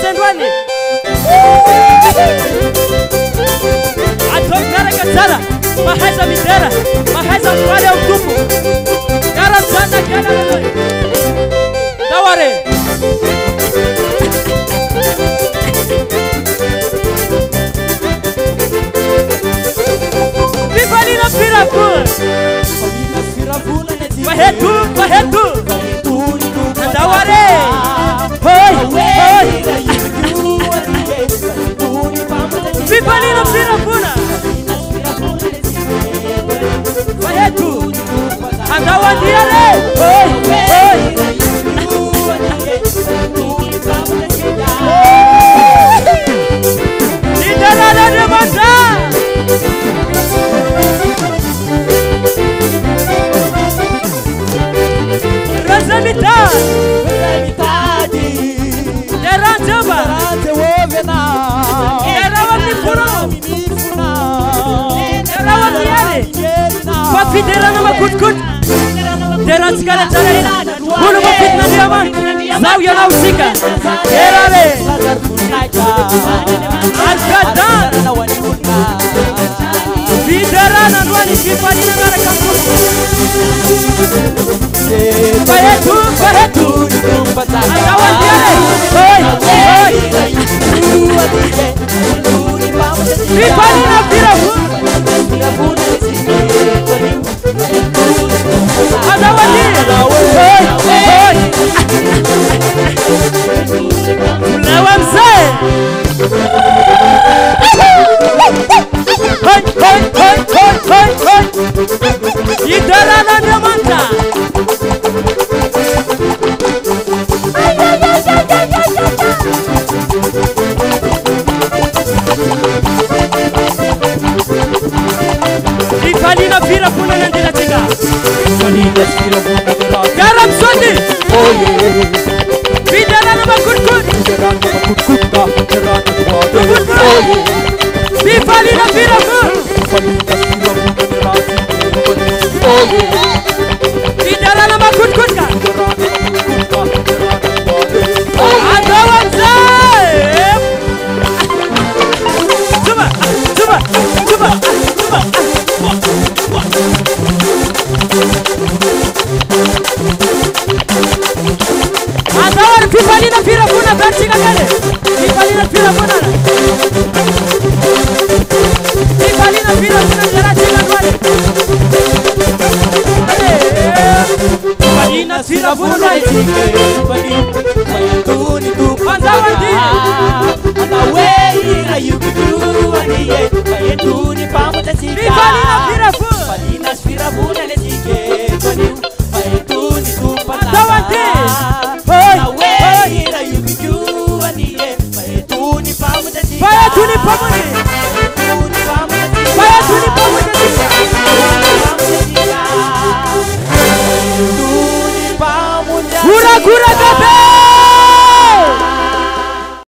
Sendwani. Atok Nara Katsara. Mahaiza Midera. Mahaiza Mwale Okupu. Kara Sana Kana. Daware. Vivalina Firavun. Vahetu. Daware. Hoi. Vivalina Firavuna. Vahetu. Andawandiare. Hoi. Nidalala de Mata. Razamitadi. Derantaba. Erawa Mifuna. Erawa Miare. Wafidela na makutkut. Deranskala Tarena. Hulu mafitna diaman. Zawya na usika. Erale. Alkadan. Viderana nwani Vivalina Nara Kampu. Vahetu. Andawandiare. Hoi. Vivalina Firavun. Andawandiare. Hoi. Lewamse. Hoi. Idarana Namanta. Vivalina Firavuna Nandila Tiga. Garam Sondi. Vidarana Makurkut. Vivalina Firavun. Vidarana Makurkutka. Adawanza. Juba. Adawar Vivalina Firavuna Bertiga Gale. Vivalina Firavuna. Vivalina Firavuna Bertiga Gale. Vivalina Firavuna. Andawandi. Vivalina